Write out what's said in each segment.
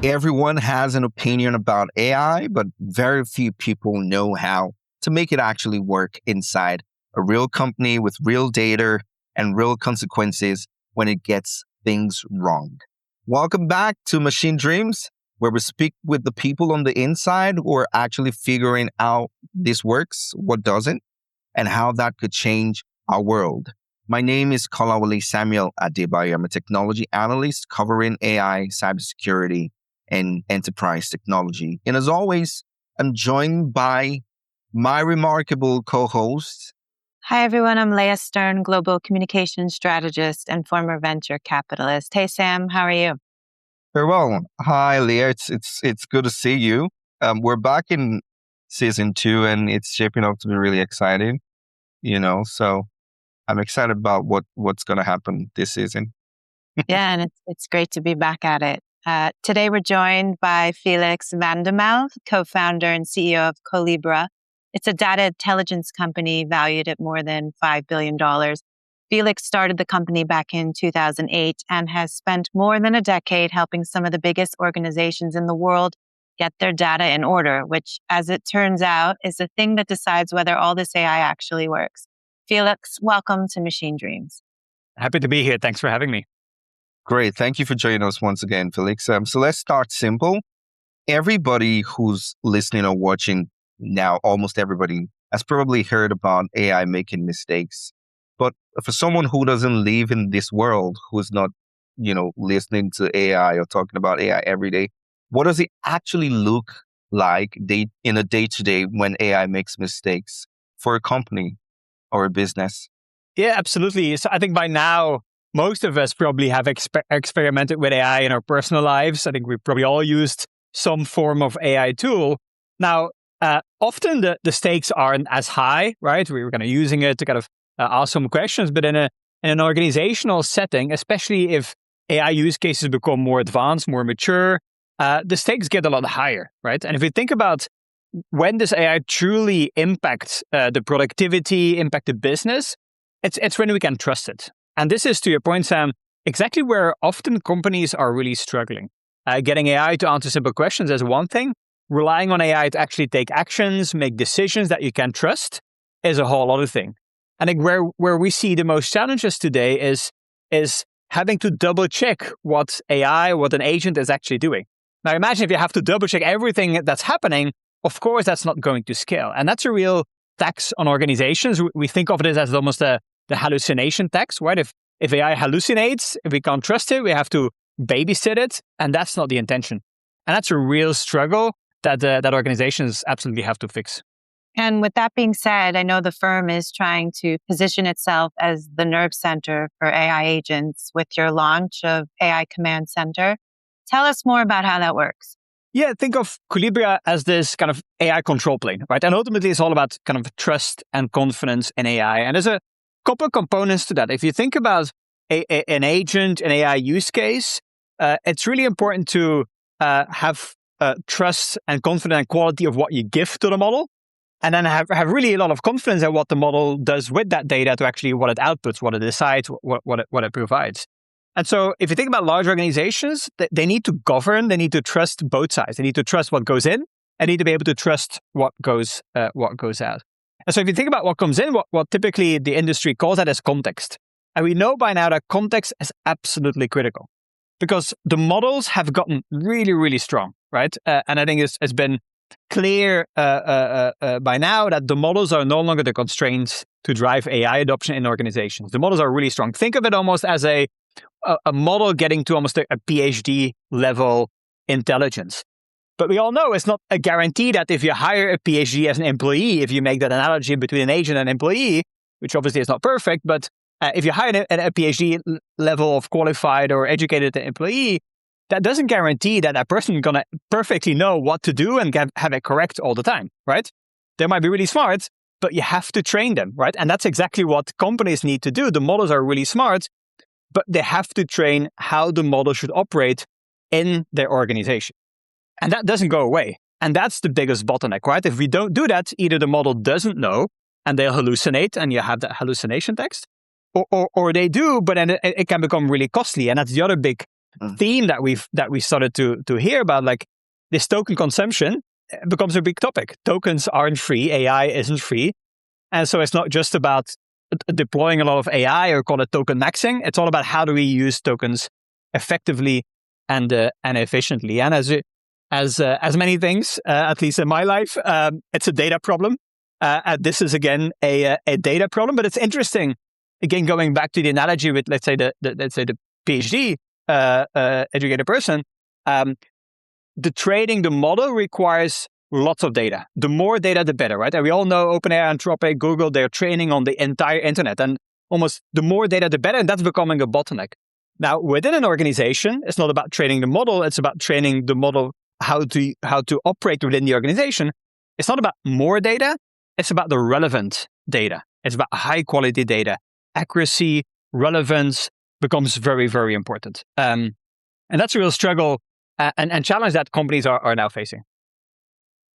Everyone has an opinion about AI, but very few people know how to make it actually work inside a real company with real data and real consequences when it gets things wrong. Welcome back to Machine Dreams, where we speak with the people on the inside who are actually figuring out this works, what doesn't, and how that could change our world. My name is Kolawole Samuel Adebayo. I'm a technology analyst covering AI, cybersecurity, and enterprise technology. And as always, I'm joined by my remarkable co-host. Hi, everyone. I'm Leah Stern, global communications strategist and former venture capitalist. Hey, Sam, how are you? Very well. Hi, Leah. It's good to see you. We're back in season 2, and it's shaping up to be really exciting. So I'm excited about what's going to happen this season. Yeah, and it's great to be back at it. Today, we're joined by Felix Van de Maele, co-founder and CEO of Collibra. It's a data intelligence company valued at more than $5 billion. Felix started the company back in 2008 and has spent more than a decade helping some of the biggest organizations in the world get their data in order, which, as it turns out, is the thing that decides whether all this AI actually works. Felix, welcome to Machine Dreams. Happy to be here. Thanks for having me. Great. Thank you for joining us once again, Felix. So let's start simple. Everybody who's listening or watching now, almost everybody, has probably heard about AI making mistakes. But for someone who doesn't live in this world, who's not, listening to AI or talking about AI every day, what does it actually look like in a day-to-day when AI makes mistakes for a company or a business? Yeah, absolutely. So I think by now, most of us probably have experimented with AI in our personal lives. I think we've probably all used some form of AI tool. Now, often the stakes aren't as high, right? We were kind of using it to kind of ask some questions, but in an organizational setting, especially if AI use cases become more advanced, more mature, the stakes get a lot higher, right? And if we think about when does AI truly impact the productivity, impact the business, it's when we can trust it. And this is, to your point, Sam, exactly where often companies are really struggling. Getting AI to answer simple questions is one thing. Relying on AI to actually take actions, make decisions that you can trust is a whole other thing. I think where we see the most challenges today is having to double check what an agent is actually doing. Now imagine if you have to double check everything that's happening, of course that's not going to scale. And that's a real tax on organizations. We think of it as almost the hallucination tax, right? If AI hallucinates, if we can't trust it, we have to babysit it, and that's not the intention. And that's a real struggle that organizations absolutely have to fix. And with that being said, I know the firm is trying to position itself as the nerve center for AI agents with your launch of AI Command Center. Tell us more about how that works. Yeah, think of Collibra as this kind of AI control plane, right? And ultimately, it's all about kind of trust and confidence in AI. And there's a couple of components to that. If you think about an agent, an AI use case, it's really important to have trust and confidence and quality of what you give to the model, and then have really a lot of confidence in what the model does with that data to actually what it outputs, what it decides, what it provides. And so if you think about large organizations, they need to govern, they need to trust both sides. They need to trust what goes in, and need to be able to trust what goes out. And so if you think about what comes in, what typically the industry calls that as context. And we know by now that context is absolutely critical because the models have gotten really, really strong, right? And I think it's been clear by now that the models are no longer the constraints to drive AI adoption in organizations. The models are really strong. Think of it almost as a model getting to almost a PhD level intelligence. But we all know it's not a guarantee that if you hire a PhD as an employee, if you make that analogy between an agent and an employee, which obviously is not perfect, but if you hire a PhD level of qualified or educated employee, that doesn't guarantee that person is going to perfectly know what to do and have it correct all the time, right? They might be really smart, but you have to train them, right? And that's exactly what companies need to do. The models are really smart, but they have to train how the model should operate in their organization. And that doesn't go away. And that's the biggest bottleneck, right? If we don't do that, either the model doesn't know and they'll hallucinate and you have that hallucination text, or they do, but then it can become really costly. And that's the other big theme that we started to hear about, like this token consumption becomes a big topic. Tokens aren't free. AI isn't free. And so it's not just about deploying a lot of AI or call it token maxing. It's all about how do we use tokens effectively and efficiently. And as many things, at least in my life, it's a data problem. This is again a data problem, but it's interesting. Again, going back to the analogy with let's say the PhD educated person, the training the model requires lots of data. The more data, the better, right? And we all know OpenAI, Anthropic, Google, they're training on the entire internet. And almost the more data, the better. And that's becoming a bottleneck. Now, within an organization, it's not about training the model. It's about training the model how to operate within the organization. It's not about more data. It's about the relevant data. It's about high quality data. Accuracy, relevance becomes very, very important. And that's a real struggle and challenge that companies are now facing.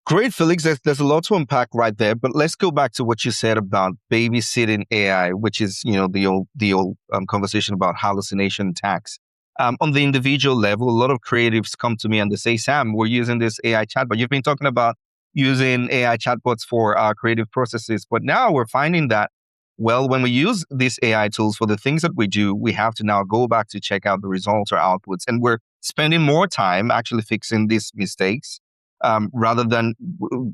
Great, Felix. There's a lot to unpack right there, but let's go back to what you said about babysitting AI, which is, the old conversation about hallucination attacks. On the individual level, a lot of creatives come to me and they say, Sam, we're using this AI chatbot. You've been talking about using AI chatbots for our creative processes, but now we're finding that, well, when we use these AI tools for the things that we do, we have to now go back to check out the results or outputs, and we're spending more time actually fixing these mistakes. Rather than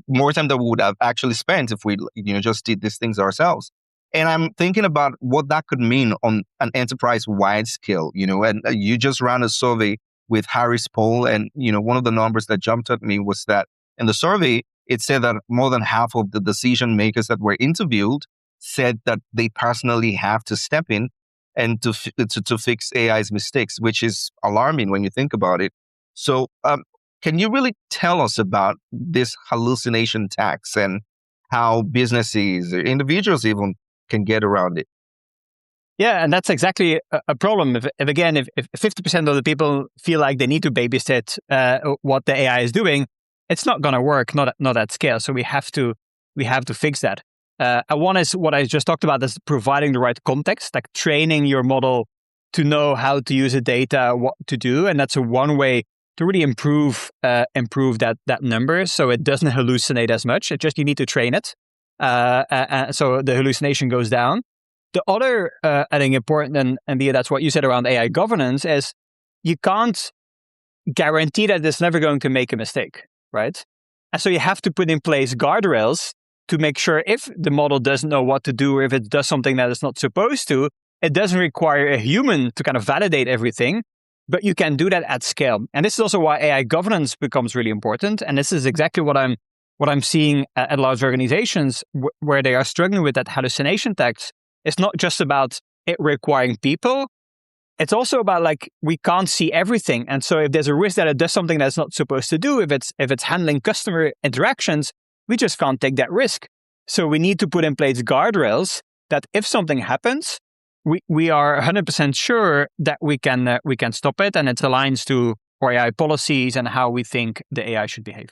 more time that we would have actually spent if we, just did these things ourselves. And I'm thinking about what that could mean on an enterprise-wide scale, and you just ran a survey with Harris Poll. And, one of the numbers that jumped at me was that in the survey, it said that more than half of the decision makers that were interviewed said that they personally have to step in and to fix AI's mistakes, which is alarming when you think about it. So, can you really tell us about this hallucination tax and how businesses, or individuals even, can get around it? Yeah, and that's exactly a problem. If 50% of the people feel like they need to babysit what the AI is doing, it's not going to work, not at scale. So we have to fix that. One is what I just talked about, is providing the right context, like training your model to know how to use the data, what to do, and that's one way to really improve that number, so it doesn't hallucinate as much. It just, you need to train it, so the hallucination goes down. The other, I think, important, and that's what you said around AI governance, is you can't guarantee that it's never going to make a mistake, right? And so you have to put in place guardrails to make sure if the model doesn't know what to do, or if it does something that it's not supposed to, it doesn't require a human to kind of validate everything. But you can do that at scale. And this is also why AI governance becomes really important. And this is exactly what I'm seeing at large organizations where they are struggling with that hallucination tax. It's not just about it requiring people. It's also about, like, we can't see everything. And so if there's a risk that it does something that's not supposed to do, if it's handling customer interactions, we just can't take that risk. So we need to put in place guardrails that if something happens, we are 100% sure that we can stop it, and it aligns to our AI policies and how we think the AI should behave.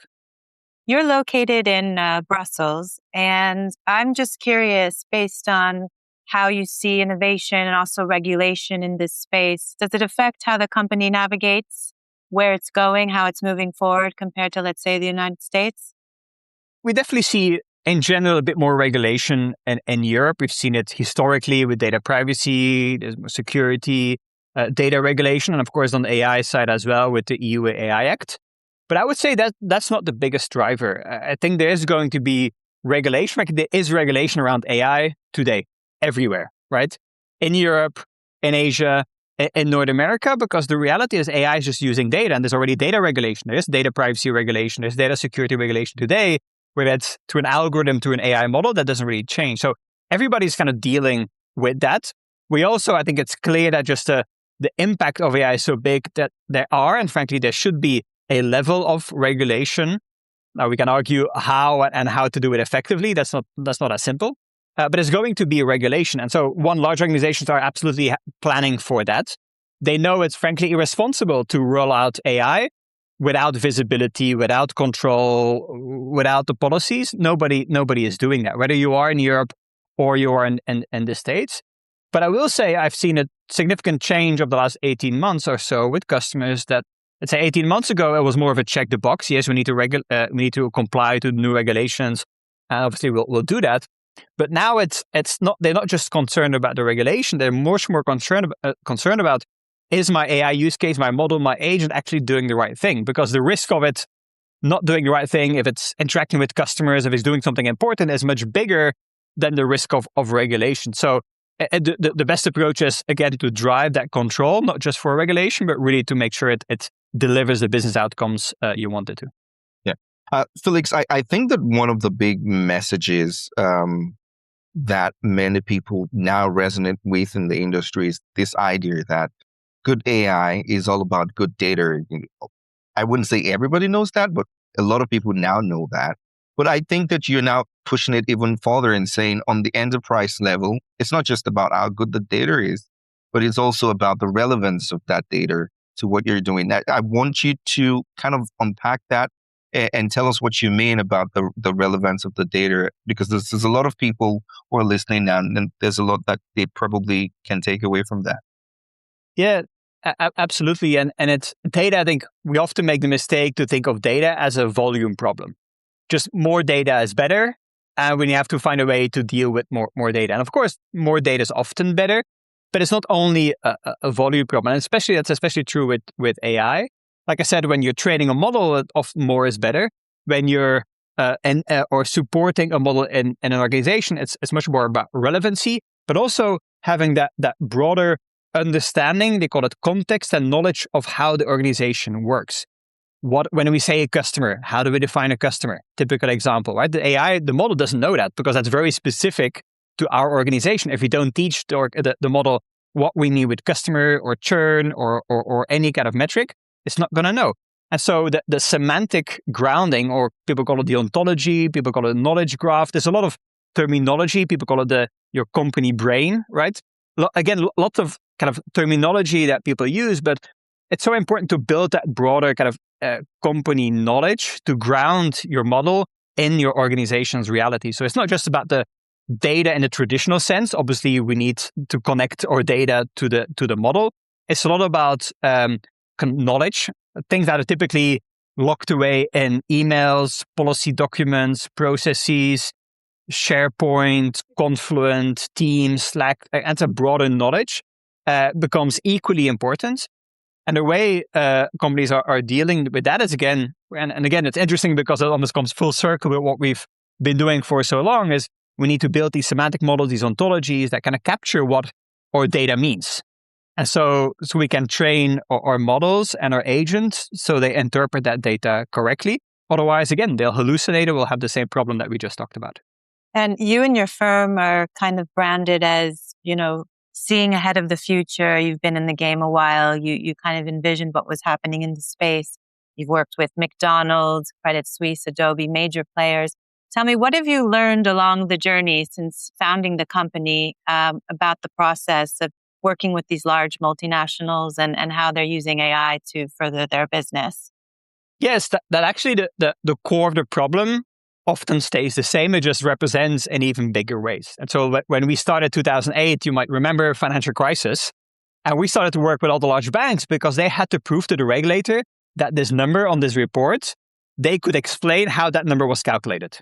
You're located in Brussels, and I'm just curious, based on how you see innovation and also regulation in this space, does it affect how the company navigates, where it's going, how it's moving forward compared to, let's say, the United States? We definitely see, in general, a bit more regulation in Europe. We've seen it historically with data privacy, there's more security, data regulation, and of course on the AI side as well with the EU AI Act. But I would say that that's not the biggest driver. I think there is going to be regulation. Like, there is regulation around AI today, everywhere, right? In Europe, in Asia, in North America, because the reality is AI is just using data, and there's already data regulation. There's data privacy regulation, there's data security regulation today, whether it's to an algorithm, to an AI model, that doesn't really change. So everybody's kind of dealing with that. We also, I think it's clear that just the impact of AI is so big that there are, and frankly, there should be a level of regulation. Now, we can argue how and how to do it effectively. That's not as simple, but it's going to be a regulation. And so large organizations are absolutely planning for that. They know it's frankly irresponsible to roll out AI without visibility, without control, without the policies. Nobody is doing that, whether you are in Europe or you are in the States. But I will say I've seen it significant change of the last 18 months or so with customers that, let's say 18 months ago, it was more of a check the box. Yes, we need to comply to the new regulations. And obviously we'll do that. But now it's not, they're not just concerned about the regulation. They're much more concerned about, is my AI use case, my model, my agent actually doing the right thing? Because the risk of it not doing the right thing, if it's interacting with customers, if it's doing something important, is much bigger than the risk of regulation. So the best approach is, again, to drive that control, not just for regulation, but really to make sure it delivers the business outcomes you want it to. Yeah. Felix, I think that one of the big messages that many people now resonate with in the industry is this idea that good AI is all about good data. I wouldn't say everybody knows that, but a lot of people now know that. But I think that you're now pushing it even further and saying on the enterprise level, it's not just about how good the data is, but it's also about the relevance of that data to what you're doing. I want you to kind of unpack that and tell us what you mean about the relevance of the data, because there's a lot of people who are listening now, and there's a lot that they probably can take away from that. Yeah, absolutely. And it's data. I think we often make the mistake to think of data as a volume problem. Just more data is better, and we have to find a way to deal with more data. And of course, more data is often better, but it's not only a volume problem. And that's especially true with AI. Like I said, when you're training a model, often more is better. When you're or supporting a model in an organization, it's much more about relevancy, but also having that broader understanding. They call it context and knowledge of how the organization works. When we say a customer, how do we define a customer? Typical example, right? The model doesn't know that because that's very specific to our organization. If we don't teach the model what we mean with customer or churn or any kind of metric, it's not going to know. And so the semantic grounding, or people call it the ontology, people call it the knowledge graph. There's a lot of terminology. People call it your company brain, right? Again, lots of kind of terminology that people use, but it's so important to build that broader kind of company knowledge to ground your model in your organization's reality. So it's not just about the data in the traditional sense. Obviously, we need to connect our data to the model. It's a lot about knowledge, things that are typically locked away in emails, policy documents, processes, SharePoint, Confluent, Teams, Slack, and a broader knowledge becomes equally important. And the way companies are dealing with that is, again, and again, it's interesting because it almost comes full circle with what we've been doing for so long, is we need to build these semantic models, these ontologies that kind of capture what our data means. And so we can train our models and our agents so they interpret that data correctly. Otherwise, again, they'll hallucinate and we'll have the same problem that we just talked about. And you and your firm are kind of branded as, seeing ahead of the future. You've been in the game a while. You kind of envisioned what was happening in the space. You've worked with McDonald's, Credit Suisse, Adobe, major players. Tell me, what have you learned along the journey since founding the company about the process of working with these large multinationals and how they're using AI to further their business? Yes, that actually the core of the problem often stays the same. It just represents in even bigger ways. And so when we started 2008, you might remember financial crisis, and we started to work with all the large banks because they had to prove to the regulator that this number on this report, they could explain how that number was calculated.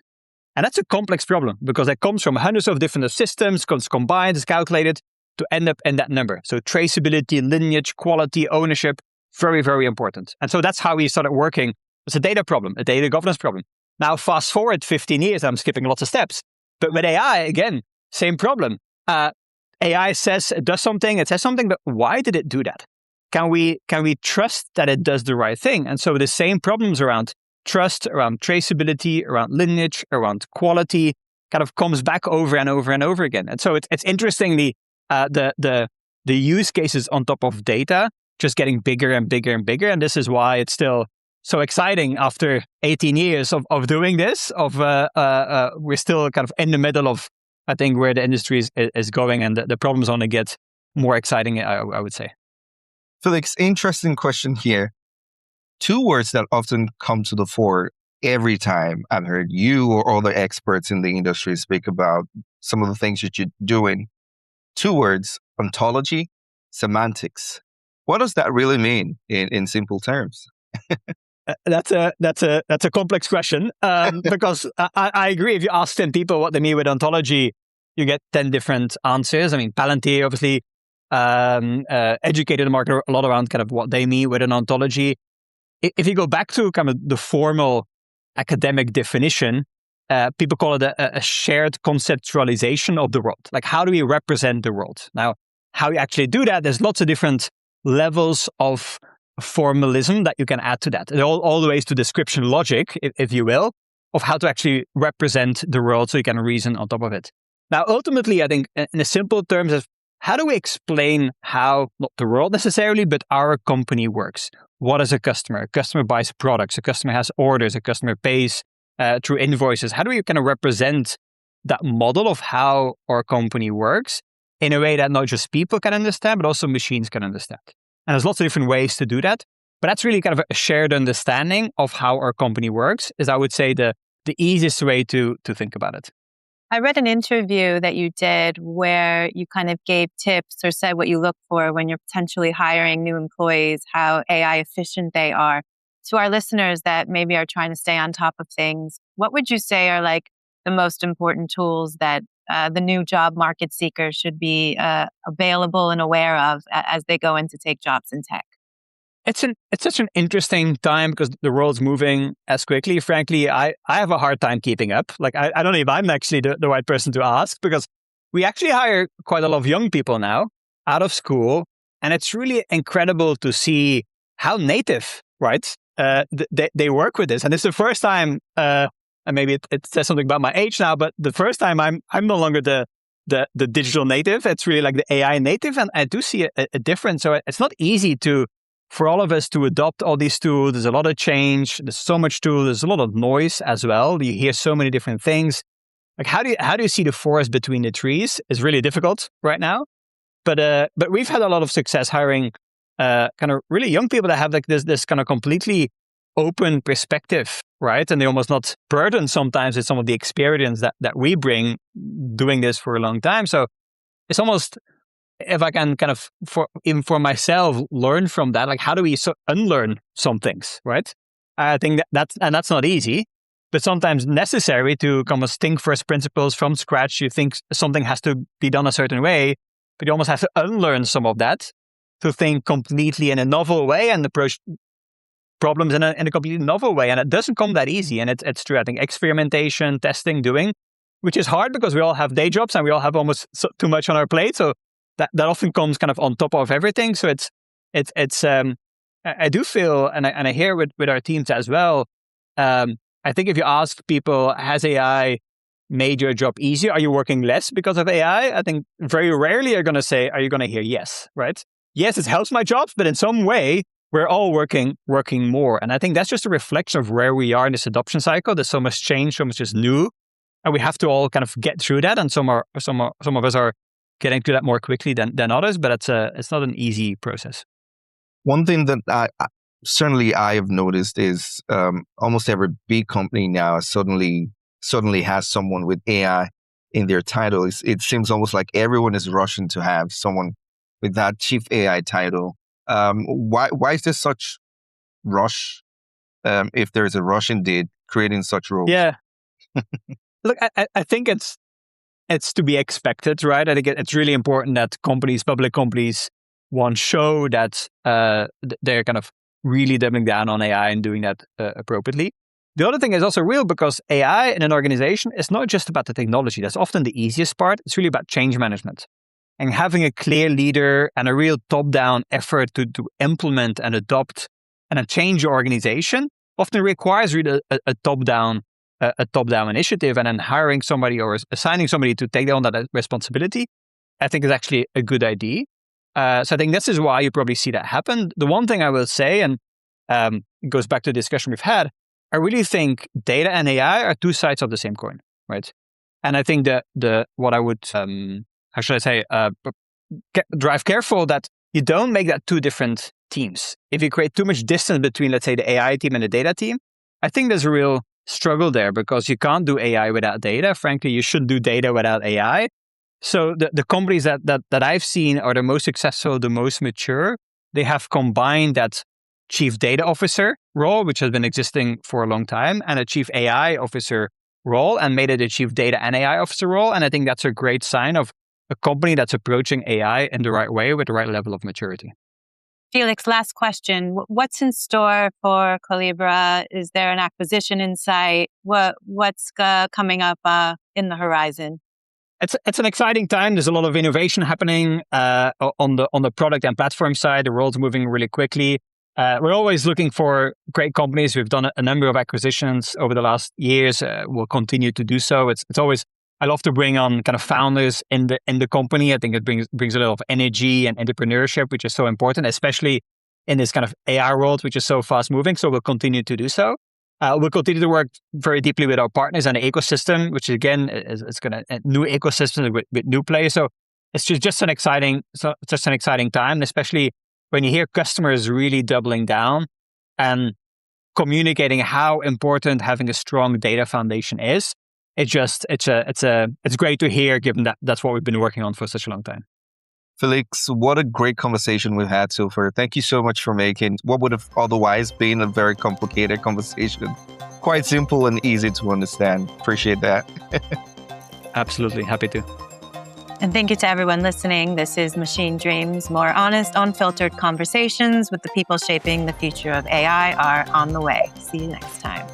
And that's a complex problem because it comes from hundreds of different systems, combined, is calculated to end up in that number. So traceability, lineage, quality, ownership, very, very important. And so that's how we started working. It's a data problem, a data governance problem. Now, fast forward 15 years, I'm skipping lots of steps. But with AI, again, same problem. AI says it does something, it says something, but why did it do that? Can we trust that it does the right thing? And so the same problems around trust, around traceability, around lineage, around quality kind of comes back over and over and over again. And so it's interestingly, the use cases on top of data just getting bigger and bigger and bigger. And this is why it's still so exciting after 18 years of doing this, we're still kind of in the middle of, I think, where the industry is going, and the problems only get more exciting, I would say. Felix, interesting question here. Two words that often come to the fore every time I've heard you or other experts in the industry speak about some of the things that you're doing. Two words, ontology semantics. What does that really mean in simple terms? That's a complex question because I agree. If you ask 10 people what they mean with ontology, you get 10 different answers. I mean, Palantir obviously educated the market a lot around kind of what they mean with an ontology. If you go back to kind of the formal academic definition, people call it a shared conceptualization of the world. Like, how do we represent the world? Now, how you actually do that, there's lots of different levels of formalism that you can add to that. All the ways to description logic, if you will, of how to actually represent the world so you can reason on top of it. Now, ultimately, I think in a simple terms of how do we explain how, not the world necessarily, but our company works? What is a customer? A customer buys products, a customer has orders, a customer pays through invoices. How do we kind of represent that model of how our company works in a way that not just people can understand, but also machines can understand? And there's lots of different ways to do that. But that's really kind of a shared understanding of how our company works, is I would say the easiest way to think about it. I read an interview that you did where you kind of gave tips or said what you look for when you're potentially hiring new employees, how AI efficient they are. To our listeners that maybe are trying to stay on top of things, what would you say are like the most important tools that the new job market seeker should be available and aware of as they go in to take jobs in tech? It's such an interesting time because the world's moving as quickly. Frankly, I have a hard time keeping up. Like, I don't know if I'm actually the right person to ask, because we actually hire quite a lot of young people now out of school. And it's really incredible to see how native, right? They work with this. And it's the first time, and maybe it says something about my age now, but the first time I'm no longer the digital native. It's really like the AI native. And I do see a difference. So it's not easy for all of us to adopt all these tools. There's a lot of change. There's so much tool. There's a lot of noise as well. You hear so many different things. Like, how do you see the forest between the trees? Is really difficult right now. But we've had a lot of success hiring kind of really young people that have like this kind of completely open perspective, right? And they're almost not burdened sometimes with some of the experience that we bring doing this for a long time. So it's almost, if I can kind of, for myself, learn from that, like, how do we unlearn some things, right? I think that's not easy, but sometimes necessary to come and think first principles from scratch. You think something has to be done a certain way, but you almost have to unlearn some of that to think completely in a novel way and approach problems in a completely novel way. And it doesn't come that easy. And it's true. I think experimentation, testing, doing, which is hard because we all have day jobs and we all have almost too much on our plate. So that often comes kind of on top of everything. So I do feel, and I hear with our teams as well, I think if you ask people, has AI made your job easier? Are you working less because of AI? I think very rarely are going to hear yes, right? Yes, it helps my jobs, but in some way, we're all working more. And I think that's just a reflection of where we are in this adoption cycle. There's so much change, so much is new, and we have to all kind of get through that. And some of us are getting through that more quickly than others, but it's not an easy process. One thing that I have noticed is almost every big company now suddenly has someone with AI in their title. It seems almost like everyone is rushing to have someone with that chief AI title. Why is there such rush? If there's a rush indeed, creating such roles. Yeah. Look, I think it's to be expected, right? I think it's really important that public companies, one, show that they're kind of really doubling down on AI and doing that appropriately. The other thing is also real, because AI in an organization is not just about the technology. That's often the easiest part. It's really about change management. And having a clear leader and a real top-down effort to implement and adopt and change your organization often requires really a top-down initiative, and then hiring somebody or assigning somebody to take on that responsibility, I think is actually a good idea. So I think this is why you probably see that happen. The one thing I will say, and it goes back to the discussion we've had, I really think data and AI are two sides of the same coin, right? And I think what I would, how should I say, drive careful that you don't make that two different teams. If you create too much distance between, let's say, the AI team and the data team, I think there's a real struggle there, because you can't do AI without data. Frankly, you shouldn't do data without AI. So the companies that I've seen are the most successful, the most mature. They have combined that chief data officer role, which has been existing for a long time, and a chief AI officer role, and made it a chief data and AI officer role. And I think that's a great sign of a company that's approaching AI in the right way with the right level of maturity. Felix, last question. What's in store for Collibra? Is there an acquisition in sight? What's coming up in the horizon? It's an exciting time. There's a lot of innovation happening on the product and platform side. The world's moving really quickly. We're always looking for great companies. We've done a number of acquisitions over the last years. We'll continue to do so. It's always, I love to bring on kind of founders in the company. I think it brings a lot of energy and entrepreneurship, which is so important, especially in this kind of AI world, which is so fast moving. So we'll continue to do so. We'll continue to work very deeply with our partners and the ecosystem, which again is going to new ecosystem with new players. So it's just an exciting time, especially when you hear customers really doubling down and communicating how important having a strong data foundation is. It's great to hear, given that that's what we've been working on for such a long time. Felix, what a great conversation we've had so far. Thank you so much for making what would have otherwise been a very complicated conversation quite simple and easy to understand. Appreciate that. Absolutely. Happy to. And thank you to everyone listening. This is Machine Dreams. More honest, unfiltered conversations with the people shaping the future of AI are on the way. See you next time.